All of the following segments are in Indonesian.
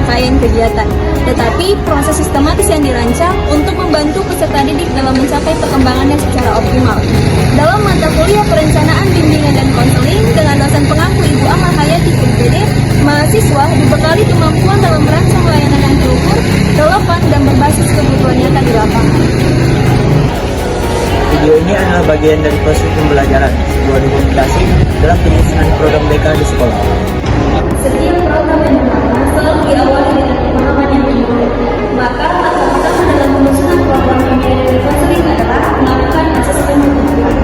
rangkaian kegiatan, tetapi proses sistematis yang dirancang untuk membantu peserta didik dalam mencapai perkembangannya secara optimal. Dalam mata kuliah perencanaan, bimbingan, dan konseling dengan dosen pengampu Ibu Amal Hayati MPD, mahasiswa dibekali kemampuan dalam merancang layanan yang terukur, relevan, dan berbasis kebutuhan nyata di lapangan. Video ini adalah bagian dari proses pembelajaran sebuah dokumentasi dalam penyusunan program BK di sekolah. Setiap program yang bermakna selalu diawali dengan pemahaman yang menyeluruh. Maka langkah pertama dalam penyusunan program bimbingan dan konseling adalah melakukan asesmen kebutuhan.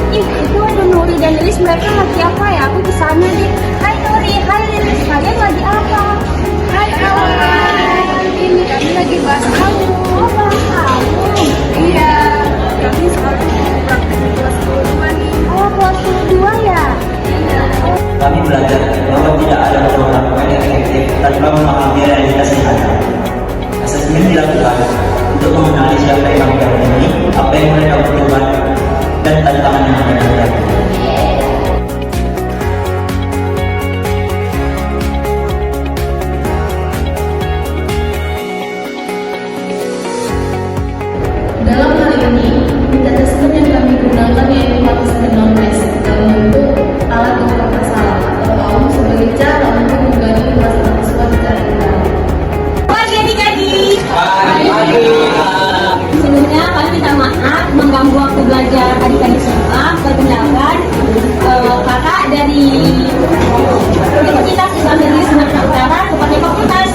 Itu ada Nuri dan Lilis, mereka lagi apa ya? Aku kesana deh. Hai Nuri, hai Lilis, kalian lagi apa? Hai kawan, ini kami lagi bahas kamu. Oh, bahas kamu? Iya, kami sekarang praktek di kelas 22 nih. Oh, kelas 22 ya? Iya. Kami belajar bahwa tidak ada pengalaman yang efektif tanpa memahami realitas yang ada. Asesmen dilakukan untuk mengenali siapa yang mereka ini, apa yang mereka butuhkan, dan tantangan yang mereka hadapi. Dalam hal ini, metode asesmen yang kami gunakan yaitu assessment knowledge dalam bentuk alat ukur masalah atau AUM sebagai cara untuk menggali masalah tersebut secara internal. Pagi adik-adik. Sebelumnya kami minta maaf mengganggu waktu belajar adik-adik semua. Perkenalkan, kakak dari Universitas Islam Negeri Sumatera Utara, Kabupaten Fakultas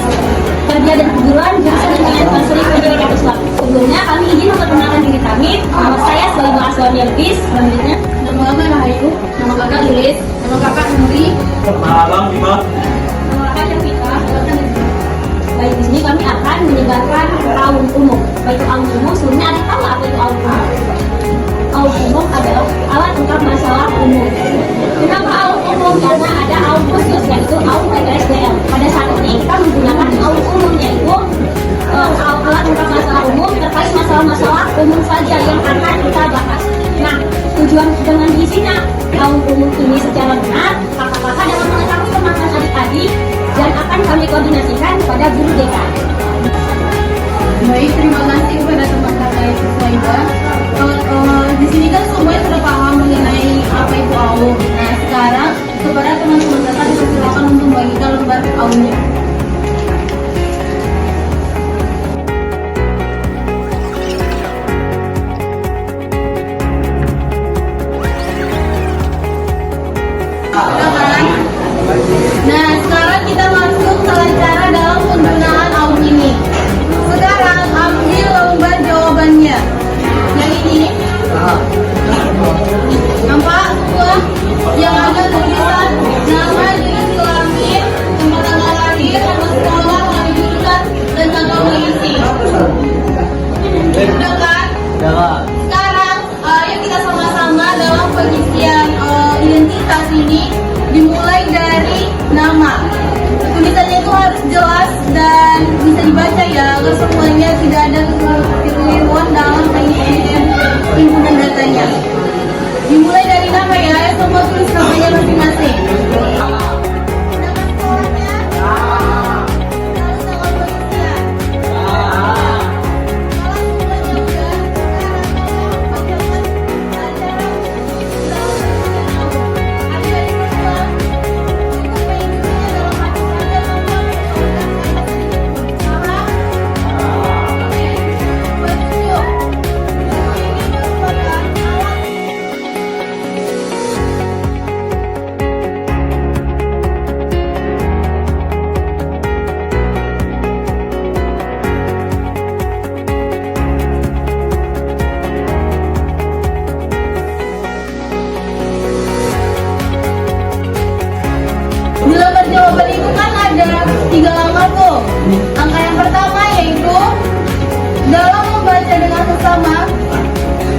Kerja dan Keguruan, jurusan Ilmiah Konseling Pendidikan Islam. Sebelumnya kami izin memperkenalkan diri kami. Nama saya Soibah Aswani Elvis. Selanjutnya, Nama kami Rahayu, nama kakak Lilis, nama kakak Nuri. Nama abang Bima. nama kakak Syafika. Baik, di sini kami akan menyebarkan AUM umum. Baik, AUM umum, sebelumnya ada tahu apa itu AUM umum? AUM umum adalah alat ungkap masalah umum. Kenapa AUM umum? Karena ada AUM khusus, yaitu AUM PTSDL. Pada saat ini kita menggunakan AUM umum, yaitu alat ungkap masalah umum terkait masalah-masalah umum saja yang akan kita bahas. Nah, tujuan dengan diisinya AUM umum ini secara benar, kakak-kakak dapat mengetahui pemaknaan adik-adik dan akan kami koordinasikan kepada guru DK. Baik, terima kasih kepada teman kakak itu Soibah. Di sini kan semuanya sudah paham mengenai apa itu AUM. Nah, sekarang kepada teman-teman kakak dipersilakan untuk membagikan lembar AUM-nya. Nah, sekarang kita masuk ke cara dalam penggunaan AUM ini. Sekarang ambil lembar jawabannya. Yang ini. Nampak semua? Yang ada tulisan nama, jenis kelamin, tempat tanggal lahir, nama sekolah, nama jurusan, dan tanggal mengisi. Sudah kan? Sekarang, ayo kita sama-sama dalam pengisian identitas ini. Dimulai dari nama. Tulisannya itu harus jelas dan bisa dibaca ya, agar semuanya tidak ada kekeliruan dalam pengisian input datanya. Dimulai dari nama ya, semua tulis namanya masing-masing. Nama sekolahnya, lalu tanggal pengisian. Kalau semuanya udah, sekarang tolong bacakan acara di lembar jawaban itu kan ada 3 langkah tuh. Langkah yang pertama yaitu dalam membaca dengan seksama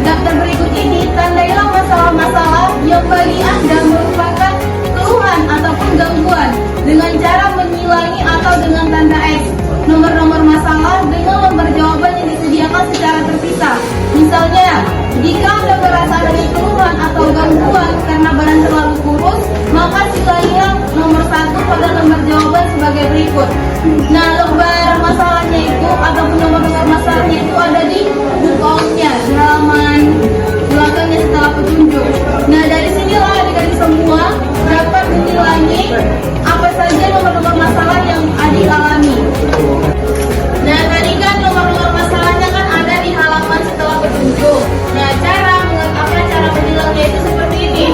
daftar berikut ini, tandailah masalah-masalah yang bagi Anda merupakan keluhan ataupun gangguan dengan cara menyilangi atau dengan tanda X. Nomor-nomor masalah dengan lembar jawaban yang disediakan secara terpisah. Misalnya, jika Anda merasa adanya keluhan atau gangguan karena badan terlalu kurus, maka silakan nomor 1 pada lembar jawaban sebagai berikut. berikut. Nah, lembar masalahnya itu ataupun nomor-nomor masalahnya itu ada di buku outnya, di halaman belakangnya setelah petunjuk. Nah, dari sinilah adik-adik semua dapat menilai apa saja nomor-nomor masalah yang adik alami. Nah, tadi kan nomor-nomor masalahnya kan ada di halaman setelah petunjuk. Nah, cara menilainya itu seperti ini.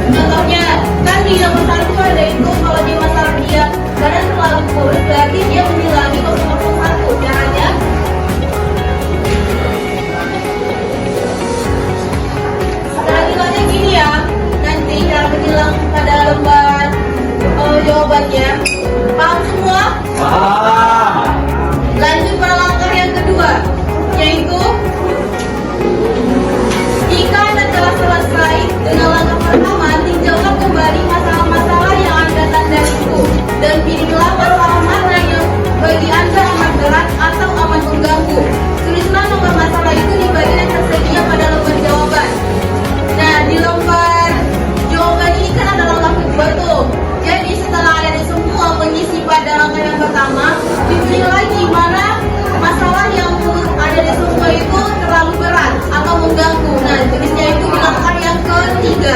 Contohnya, kan di nomor 1 ada itu kalau di masalah dia badan terlalu kurus, berarti dia menilai 0,1. Caranya nilainya gini ya. Nanti cara menilai pada lembar jawabannya. Paham semua? Lanjut pada langkah yang kedua, yaitu jika Anda telah selesai dengan langkah pertama, tinjaulah kembali masalah-masalah yang Anda tandaiku dan pilihlah masalah mana yang bagi Anda amat berat atau amat mengganggu. Tulislah nomor masalah itu di bagian yang tersedia pada lembar jawaban. Nah, di lembar jawaban ini kan ada langkah kedua tuh. Jadi setelah ada semua mengisi pada langkah yang pertama, dipilih lagi mana masalah yang ada di semua itu terlalu berat atau mengganggu. Nah, tulisnya itu di langkah yang ketiga,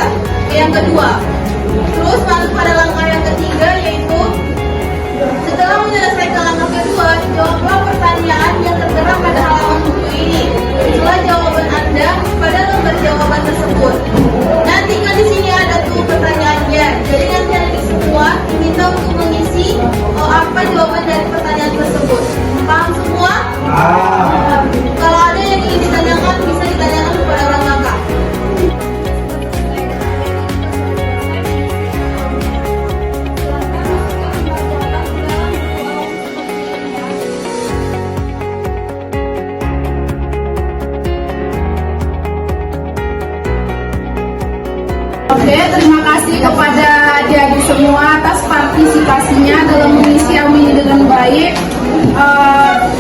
yang kedua. Terus masuk pada langkah yang ketiga, yaitu setelah menyelesaikan langkah kedua, jawablah pertanyaan yang tertera pada halaman buku ini. Itulah jawaban Anda pada lembar jawaban tersebut. Nanti kan di sini ada tuh pertanyaannya. Jadi nanti adik semua diminta untuk mengisi apa jawaban dari pertanyaan tersebut. Paham semua? Kalau ada yang ingin ditanyakan, bisa ditanyakan kepada orang kakak. Oke, terima kasih kepada adik-adik semua atas partisipasinya dalam mengisi ilmu ini dengan baik.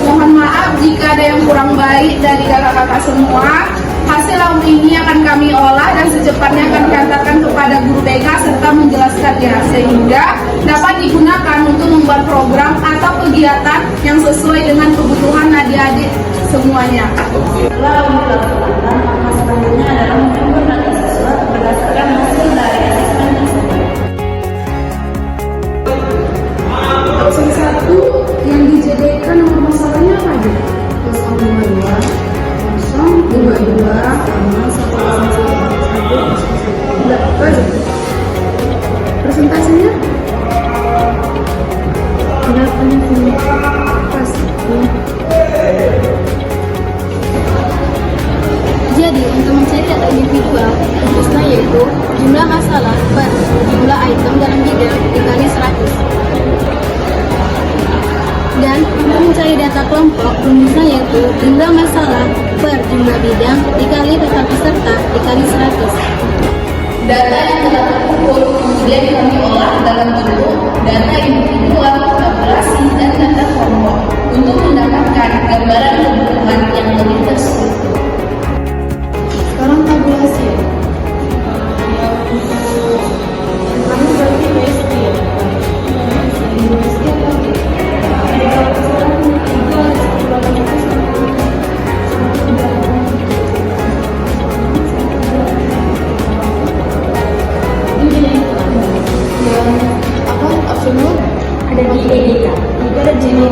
Mohon maaf jika ada yang kurang baik dari kakak-kakak semua. Hasil ilmu ini akan kami olah dan secepatnya akan diantarkan kepada guru BK serta menjelaskannya sehingga dapat digunakan untuk membuat program atau kegiatan yang sesuai dengan kebutuhan adik-adik semuanya. Setelah dilaksanakan, maka selanjutnya adalah menyempurnakan siswa berdasarkan hasil dari asesmen tersebut. Opsi 1 yang dijadikan nomor masalahnya apa aja? 0,22, 0,22, sama 1,1. Presentasinya? Berapanya ini? Pas. Jadi, untuk mencari data individual, rumusnya yaitu jumlah masalah per jumlah item dalam bidang dikali 100. Dan untuk mencari data kelompok, rumusnya yaitu jumlah masalah per jumlah bidang dikali total peserta dikali 100. Data yang telah terkumpul kemudian kami olah dalam bentuk data individual, tabulasi, dan data kelompok untuk mendapatkan gambaran kebutuhan yang lebih terstruktur. Sekarang tabulasi. Kami berarti USD. USD lagi. Ada di EDK, itu ada jenis